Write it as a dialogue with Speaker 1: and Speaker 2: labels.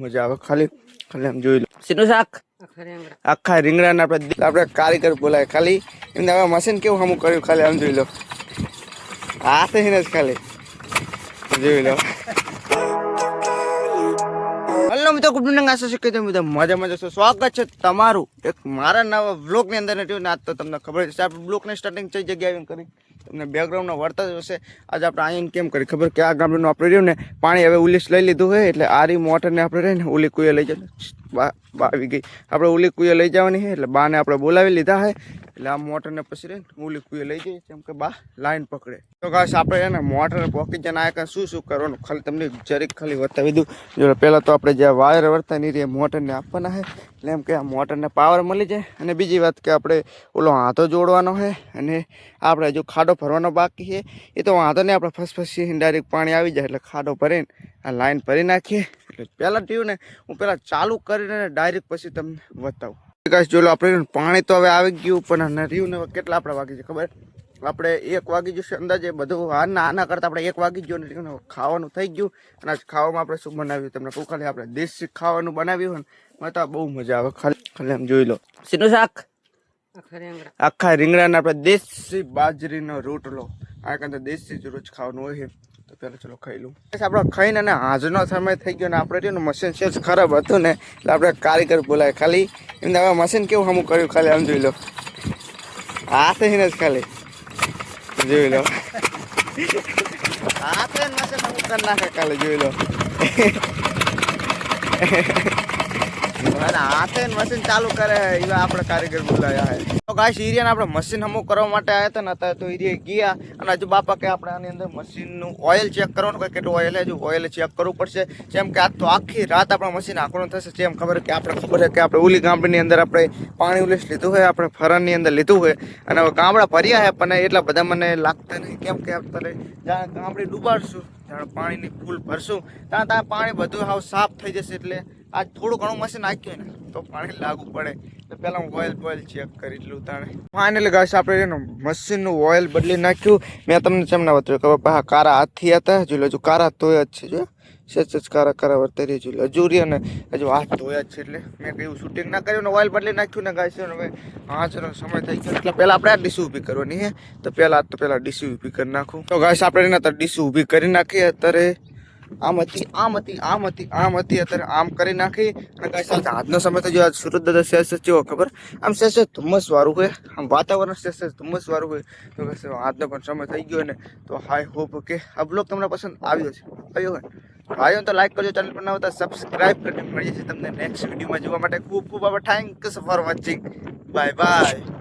Speaker 1: મજા આવે. ખાલી ખાલી આમ જોઈ લો સીનું શાક આખા રીંગણાના આપણે કારીગર બોલાય. ખાલી એમને હવે મશીન કેવું હમું કર્યું ખાલી આમ જોઈ લો. આ તો જ ખાલી જોઈ લો. હલો મિત્રો, ગુડ મોર્નિંગ. આશા છે કે તમે બધા મજામાં જશો. સ્વાગત છે તમારું એક મારા નવા વ્લોગની અંદર. આજ તો તમને ખબર છે આપણે બ્લોગની સ્ટાર્ટિંગ કઈ જગ્યાએ આવીને કરી તમને બેકગ્રાઉન્ડનો વર્તા જ હશે. આજે આપણે આવીને કેમ કરી ખબર કે આ ગામડાનું આપણે રહ્યું ને પાણી હવે ઉલીસ લઈ લીધું હોય એટલે આરી મોટરને આપણે રહીને ઉલી કુએ લઈ જાય. બા આવી ગઈ આપણે ઉલી કુએ લઈ જવાની છે એટલે બાને આપણે બોલાવી લીધા છે. એટલે આ મોટરને પછી રહીને ઉલી કુએ લઈ જઈએ કેમ કે બા લાઈન પકડે. તો ગાઈસ આપણે એને મોટર પોકી જઈને આ શું શું કરવાનું ખાલી તમને જરીક ખાલી બતાવી દઉં. જો પહેલાં તો આપણે જે વાયર વર્તા નહીં રહી મોટરને આપવાના છે એટલે એમ કે આ મોટરને પાવર મળી જાય. અને બીજી વાત કે આપણે ઓલો હાથો જોડવાનો છે અને આપણે જો ખાડો ભરવાનો બાકી છે એ તો વાંધો નહીં. આપણે ફસફસી ડાયરેક્ટ પાણી આવી જાય એટલે ખાડો ભરીને આ લાઈન ભરી નાખીએ. એટલે પહેલાં થયું ને હું પહેલાં ચાલુ કરીને ડાયરેક્ટ પછી તમને બતાવું. ગાઈસ જો આપણે પાણી તો હવે આવી ગયું પણ રહ્યું ને કેટલા આપણે વાગી છે ખબર? આપણે 1 વાગી જશે અંદાજે. બધું આના કરતાં આપણે 1 વાગી ગયો ને ખાવાનું થઈ ગયું. અને આજ ખાવામાં આપણે શું બનાવ્યું તમને કહું. ખાલી આપણે દેશી ખાવાનું બનાવ્યું ને મને તો બહુ મજા આવે. ખાલી આમ જોઈ લો સીનું શાક આખા રીંગણાના આપણે દેશી બાજરીનો રોટલો. આ કરતા દેશી જ રોજ ખાવાનું હોય છે. તો પહેલાં ચલો ખાઈ લઉં. આપણે ખાઈને અને હાજનો સમય થઈ ગયો ને આપણે રહ્યું મશીન સેજ ખરાબ હતું ને એટલે આપણે કારીગર બોલાય. ખાલી એમને હવે મશીન કેવું હમું કર્યું ખાલી આમ જોઈ લો. આ તો જ ખાલી જોઈ લો. આ તો મશીન હમું કરી નાખે ખાલી જોઈ લો. મશીન ચાલુ કરે એવા આપણે કારીગર બોલાયા છે. તો ગાઈસ એરિયાને આપણે મશીન હમું કરવા માટે આવ્યા હતા ને અત્યારે તો એરિયા ગયા. અને હજુ બાપા કે આપણે આની અંદર મશીનનું ઓઇલ ચેક કરવાનું કે કેટલું ઓઇલ હજુ ઓઇલ ચેક કરવું પડશે. જેમ કે આજ તો આખી રાત આપણા મશીન આંકડો થશે. જેમ ખબર કે આપણે ખબર છે કે આપણે ઓલી ગામડાની અંદર આપણે પાણી ઉલીસ લીધું હોય આપણે ફરણની અંદર લીધું હોય અને હવે ગામડા ભર્યા છે પણ એટલા બધા મને લાગતા નહીં. કેમ કે અત્યારે જ્યાં ગામડી ડૂબાડશું જ્યાં પાણીની ફૂલ ભરશું ત્યાં પાણી બધું હાવ સાફ થઈ જશે. એટલે આજ થોડું ઘણું મશીન નાખ્યું ને તો પાણી લાગુ પડે. તો પહેલાં હું ઓઇલ ચેક કરી લઉં તાણે. ફાઇનલી ગાઈસ આપણે એનું મશીનનું ઓઇલ બદલી નાખ્યું. મેં તમને ચમના બતાવ્યું કે બાપા કારા હાથથી હતા જો હજુ કારા ધોયા જ છે. જો સચ કારા વર્તારી જો હજુરી અને હજુ હાથ ધોયા જ છે. એટલે મેં કહ્યું શૂટિંગ ના કર્યું ને ઓઇલ બદલી નાખ્યું ને ગાઈસ. હવે હાજનો સમય થઈ ગયો એટલે પહેલાં આપણે આ ડીસી ઊભી કરવાની છે. તો પહેલાં ડીસી ઊભી કરી નાખું. તો ગાઈસ આપણે એના ડીસી ઊભી કરી નાખીએ. અત્યારે આમ હતી અત્યારે આમ કરી નાખી. અને ગાઈસ આજનો સમય તો જો સુરત દાદા સેસ કેવો ખબર આમ સેસ ધુમ્મસ વાળું હોય આમ વાતાવરણ સેસ ધુમ્મસ વાળું હોય. તો ગાઈસ આજનો પણ સમય થઈ ગયો ને તો હાઈ હોપ કે આ બ્લોગ તમને પસંદ આવ્યો હોય ભાઈઓ તો લાઈક કરજો. ચેનલ પર ના હોતા સબસ્ક્રાઈબ કરીને મળીએ છીએ તમને નેક્સ્ટ વિડીયોમાં જોવા માટે. ખૂબ આભાર. Thanks for watching. Bye bye.